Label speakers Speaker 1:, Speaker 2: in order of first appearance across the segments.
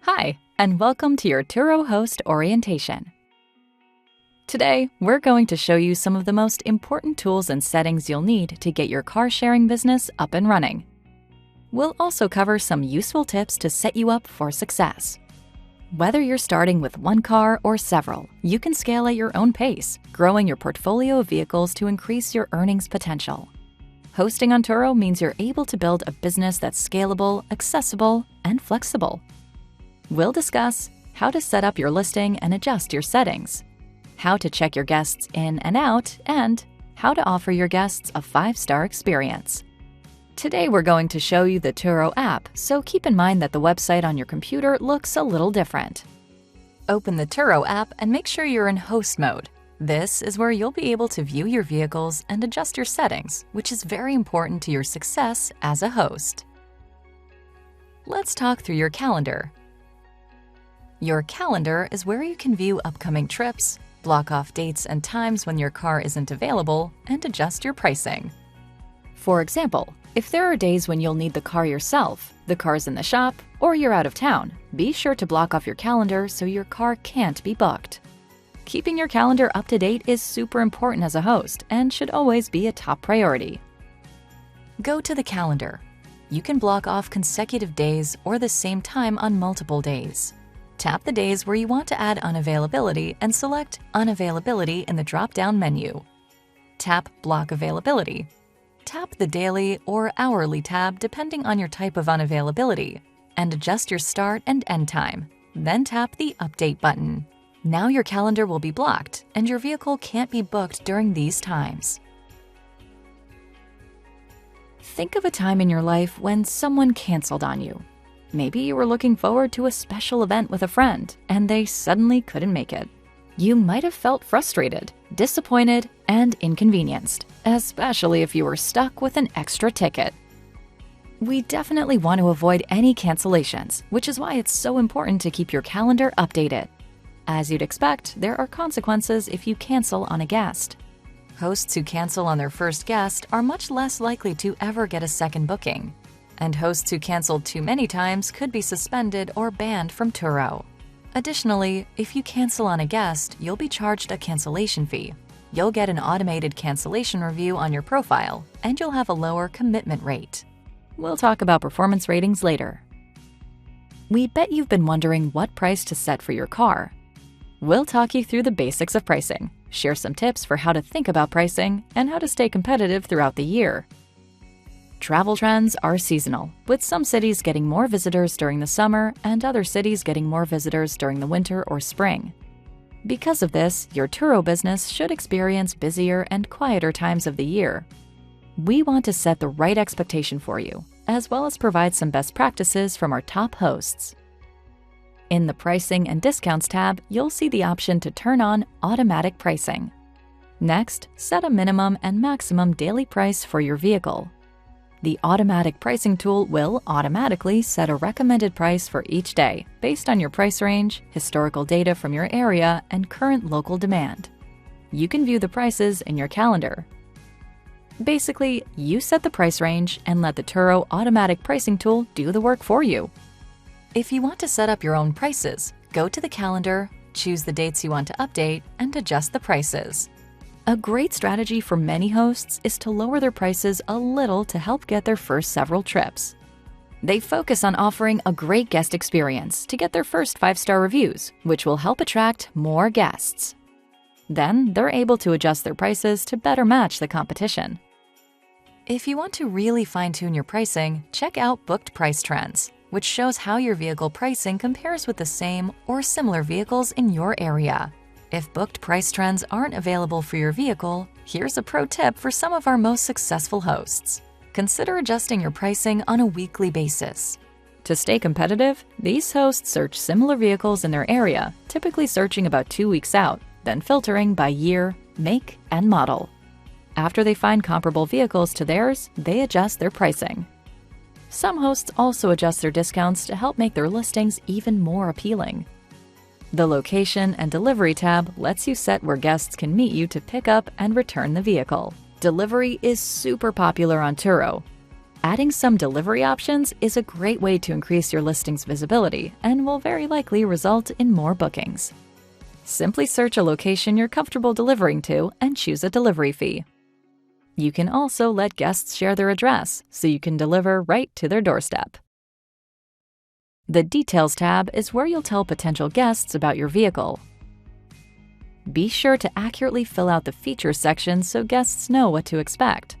Speaker 1: Hi, and welcome to your Turo host orientation. Today, we're going to show you some of the most important tools and settings you'll need to get your car sharing business up and running. We'll also cover some useful tips to set you up for success. Whether you're starting with one car or several, you can scale at your own pace, growing your portfolio of vehicles to increase your earnings potential. Hosting on Turo means you're able to build a business that's scalable, accessible, and flexible. We'll discuss how to set up your listing and adjust your settings, how to check your guests in and out, and how to offer your guests a 5-star experience. Today we're going to show you the Turo app, so keep in mind that the website on your computer looks a little different. Open the Turo app and make sure you're in host mode. This is where you'll be able to view your vehicles and adjust your settings, which is very important to your success as a host. Let's talk through your calendar. Your calendar is where you can view upcoming trips, block off dates and times when your car isn't available, and adjust your pricing. For example, if there are days when you'll need the car yourself, the car's in the shop, or you're out of town, be sure to block off your calendar so your car can't be booked. Keeping your calendar up to date is super important as a host and should always be a top priority. Go to the calendar. You can block off consecutive days or the same time on multiple days. Tap the days where you want to add unavailability and select Unavailability in the drop-down menu. Tap Block Availability. Tap the Daily or Hourly tab depending on your type of unavailability, and adjust your start and end time. Then tap the Update button. Now your calendar will be blocked, and your vehicle can't be booked during these times. Think of a time in your life when someone canceled on you. Maybe you were looking forward to a special event with a friend, and they suddenly couldn't make it. You might have felt frustrated, disappointed, and inconvenienced, especially if you were stuck with an extra ticket. We definitely want to avoid any cancellations, which is why it's so important to keep your calendar updated. As you'd expect, there are consequences if you cancel on a guest. Hosts who cancel on their first guest are much less likely to ever get a second booking. And hosts who canceled too many times could be suspended or banned from Turo. Additionally, if you cancel on a guest, you'll be charged a cancellation fee. You'll get an automated cancellation review on your profile, and you'll have a lower commitment rate. We'll talk about performance ratings later. We bet you've been wondering what price to set for your car. We'll talk you through the basics of pricing, share some tips for how to think about pricing, and how to stay competitive throughout the year. Travel trends are seasonal, with some cities getting more visitors during the summer and other cities getting more visitors during the winter or spring. Because of this, your Turo business should experience busier and quieter times of the year. We want to set the right expectation for you, as well as provide some best practices from our top hosts. In the Pricing and Discounts tab, you'll see the option to turn on Automatic Pricing. Next, set a minimum and maximum daily price for your vehicle. The automatic pricing tool will automatically set a recommended price for each day based on your price range, historical data from your area, and current local demand. You can view the prices in your calendar. Basically, you set the price range and let the Turo automatic pricing tool do the work for you. If you want to set up your own prices, go to the calendar, choose the dates you want to update, and adjust the prices. A great strategy for many hosts is to lower their prices a little to help get their first several trips. They focus on offering a great guest experience to get their first 5-star reviews, which will help attract more guests. Then they're able to adjust their prices to better match the competition. If you want to really fine-tune your pricing, check out Booked Price Trends, which shows how your vehicle pricing compares with the same or similar vehicles in your area. If Booked Price Trends aren't available for your vehicle, here's a pro tip for some of our most successful hosts. Consider adjusting your pricing on a weekly basis. To stay competitive, these hosts search similar vehicles in their area, typically searching about 2 weeks out, then filtering by year, make, and model. After they find comparable vehicles to theirs, they adjust their pricing. Some hosts also adjust their discounts to help make their listings even more appealing. The Location and Delivery tab lets you set where guests can meet you to pick up and return the vehicle. Delivery is super popular on Turo. Adding some delivery options is a great way to increase your listing's visibility and will very likely result in more bookings. Simply search a location you're comfortable delivering to and choose a delivery fee. You can also let guests share their address so you can deliver right to their doorstep. The Details tab is where you'll tell potential guests about your vehicle. Be sure to accurately fill out the features section so guests know what to expect.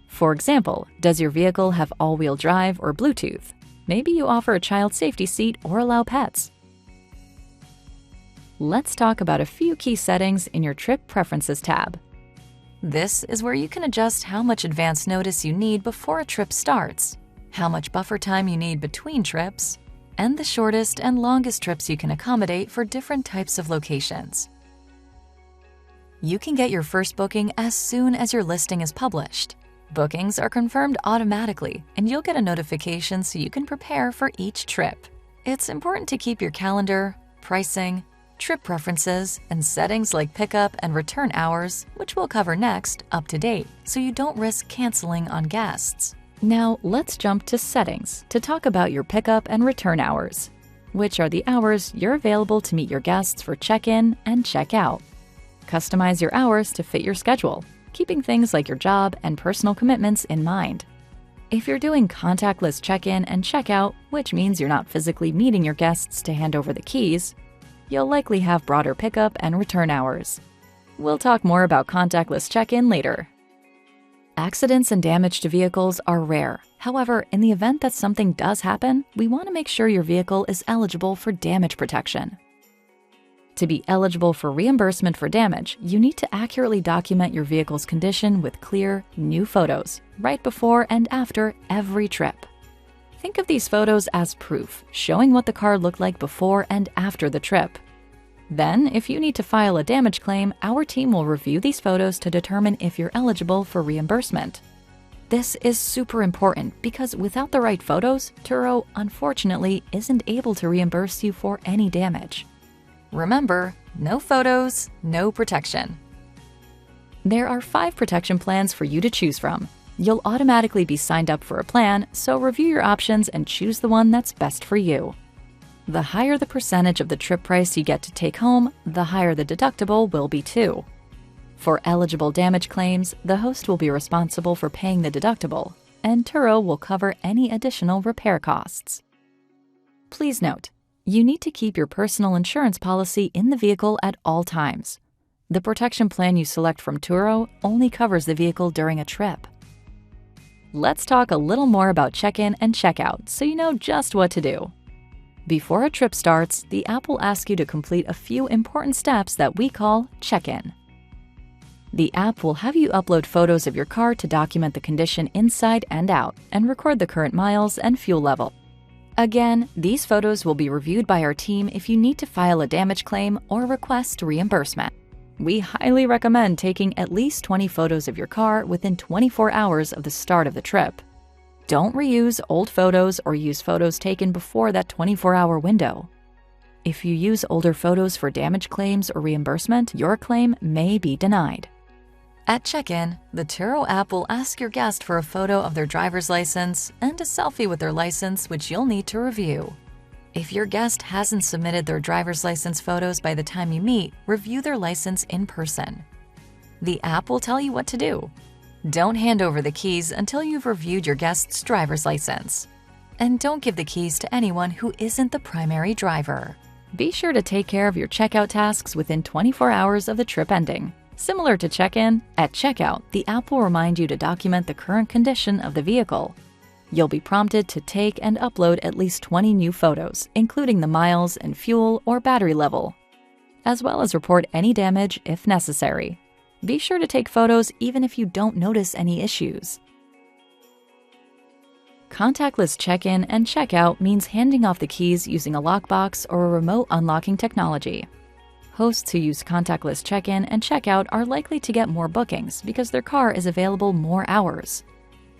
Speaker 1: For example, does your vehicle have all-wheel drive or Bluetooth? Maybe you offer a child safety seat or allow pets. Let's talk about a few key settings in your Trip Preferences tab. This is where you can adjust how much advance notice you need before a trip starts, how much buffer time you need between trips, and the shortest and longest trips you can accommodate for different types of locations. You can get your first booking as soon as your listing is published. Bookings are confirmed automatically, and you'll get a notification so you can prepare for each trip. It's important to keep your calendar, pricing, trip preferences, and settings like pickup and return hours, which we'll cover next, up to date, so you don't risk canceling on guests. Now, let's jump to settings to talk about your pickup and return hours, which are the hours you're available to meet your guests for check-in and check-out. Customize your hours to fit your schedule, keeping things like your job and personal commitments in mind. If you're doing contactless check-in and check-out, which means you're not physically meeting your guests to hand over the keys, you'll likely have broader pickup and return hours. We'll talk more about contactless check-in later. Accidents and damage to vehicles are rare. However, in the event that something does happen, we want to make sure your vehicle is eligible for damage protection. To be eligible for reimbursement for damage, you need to accurately document your vehicle's condition with clear, new photos, right before and after every trip. Think of these photos as proof, showing what the car looked like before and after the trip. Then, if you need to file a damage claim, our team will review these photos to determine if you're eligible for reimbursement. This is super important because without the right photos, Turo, unfortunately, isn't able to reimburse you for any damage. Remember, no photos, no protection. There are 5 protection plans for you to choose from. You'll automatically be signed up for a plan, so review your options and choose the one that's best for you. The higher the percentage of the trip price you get to take home, the higher the deductible will be too. For eligible damage claims, the host will be responsible for paying the deductible, and Turo will cover any additional repair costs. Please note, you need to keep your personal insurance policy in the vehicle at all times. The protection plan you select from Turo only covers the vehicle during a trip. Let's talk a little more about check-in and check-out so you know just what to do. Before a trip starts, the app will ask you to complete a few important steps that we call check-in. The app will have you upload photos of your car to document the condition inside and out and record the current miles and fuel level. Again, these photos will be reviewed by our team if you need to file a damage claim or request reimbursement. We highly recommend taking at least 20 photos of your car within 24 hours of the start of the trip. Don't reuse old photos or use photos taken before that 24-hour window. If you use older photos for damage claims or reimbursement, your claim may be denied. At check-in, the Turo app will ask your guest for a photo of their driver's license and a selfie with their license, which you'll need to review. If your guest hasn't submitted their driver's license photos by the time you meet, review their license in person. The app will tell you what to do. Don't hand over the keys until you've reviewed your guest's driver's license. And don't give the keys to anyone who isn't the primary driver. Be sure to take care of your checkout tasks within 24 hours of the trip ending. Similar to check-in, at checkout, the app will remind you to document the current condition of the vehicle. You'll be prompted to take and upload at least 20 new photos, including the miles and fuel or battery level, as well as report any damage if necessary. Be sure to take photos even if you don't notice any issues. Contactless check-in and check-out means handing off the keys using a lockbox or a remote unlocking technology. Hosts who use contactless check-in and check-out are likely to get more bookings because their car is available more hours.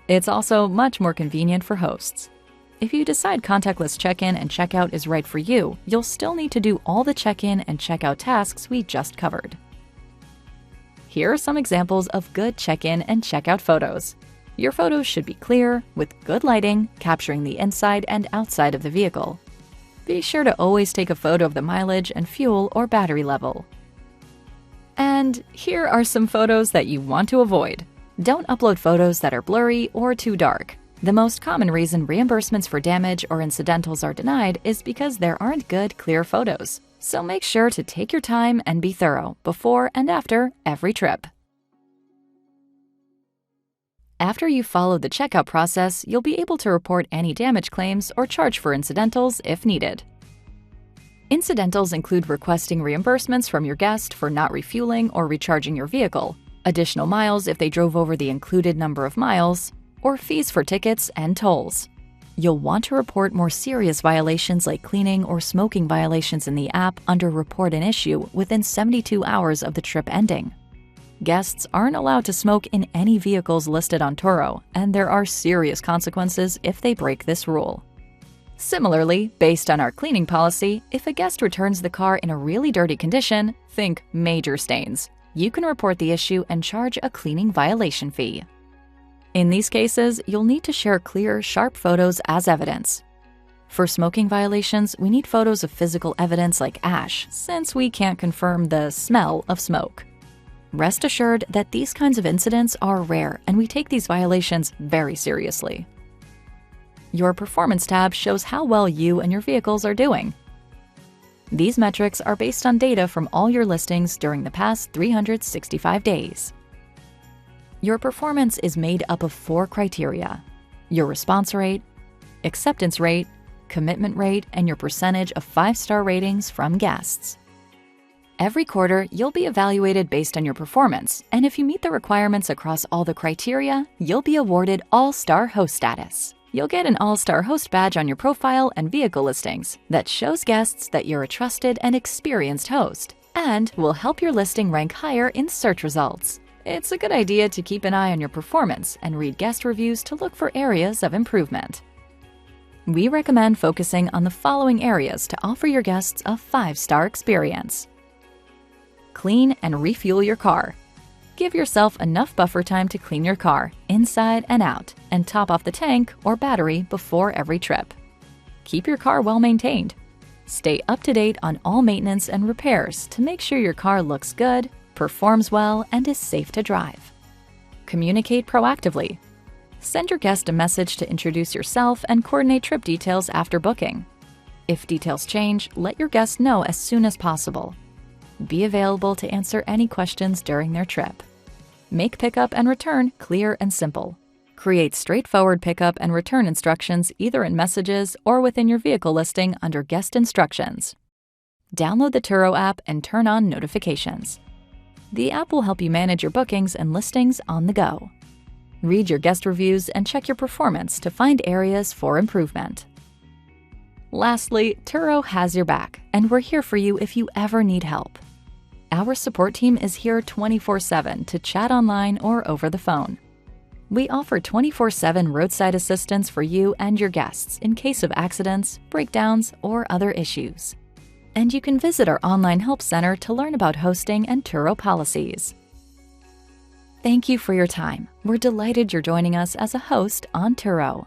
Speaker 1: It's also much more convenient for hosts. If you decide contactless check-in and check-out is right for you, you'll still need to do all the check-in and check-out tasks we just covered. Here are some examples of good check-in and check-out photos. Your photos should be clear, with good lighting, capturing the inside and outside of the vehicle. Be sure to always take a photo of the mileage and fuel or battery level. And here are some photos that you want to avoid. Don't upload photos that are blurry or too dark. The most common reason reimbursements for damage or incidentals are denied is because there aren't good, clear photos. So make sure to take your time and be thorough before and after every trip. After you've followed the checkout process, you'll be able to report any damage claims or charge for incidentals if needed. Incidentals include requesting reimbursements from your guest for not refueling or recharging your vehicle, additional miles if they drove over the included number of miles, or fees for tickets and tolls. You'll want to report more serious violations like cleaning or smoking violations in the app under Report an Issue within 72 hours of the trip ending. Guests aren't allowed to smoke in any vehicles listed on Turo, and there are serious consequences if they break this rule. Similarly, based on our cleaning policy, if a guest returns the car in a really dirty condition, think major stains, you can report the issue and charge a cleaning violation fee. In these cases, you'll need to share clear, sharp photos as evidence. For smoking violations, we need photos of physical evidence like ash, since we can't confirm the smell of smoke. Rest assured that these kinds of incidents are rare, and we take these violations very seriously. Your Performance tab shows how well you and your vehicles are doing. These metrics are based on data from all your listings during the past 365 days. Your performance is made up of 4 criteria: your response rate, acceptance rate, commitment rate, and your percentage of 5-star ratings from guests. Every quarter, you'll be evaluated based on your performance, and if you meet the requirements across all the criteria, you'll be awarded All-Star Host status. You'll get an All-Star Host badge on your profile and vehicle listings that shows guests that you're a trusted and experienced host, and will help your listing rank higher in search results. It's a good idea to keep an eye on your performance and read guest reviews to look for areas of improvement. We recommend focusing on the following areas to offer your guests a 5-star experience. Clean and refuel your car. Give yourself enough buffer time to clean your car, inside and out, and top off the tank or battery before every trip. Keep your car well maintained. Stay up to date on all maintenance and repairs to make sure your car looks good, performs well, and is safe to drive. Communicate proactively. Send your guest a message to introduce yourself and coordinate trip details after booking. If details change, let your guest know as soon as possible. Be available to answer any questions during their trip. Make pickup and return clear and simple. Create straightforward pickup and return instructions either in messages or within your vehicle listing under Guest Instructions. Download the Turo app and turn on notifications. The app will help you manage your bookings and listings on the go. Read your guest reviews and check your performance to find areas for improvement. Lastly, Turo has your back, and we're here for you if you ever need help. Our support team is here 24/7 to chat online or over the phone. We offer 24/7 roadside assistance for you and your guests in case of accidents, breakdowns, or other issues. And you can visit our online help center to learn about hosting and Turo policies. Thank you for your time. We're delighted you're joining us as a host on Turo.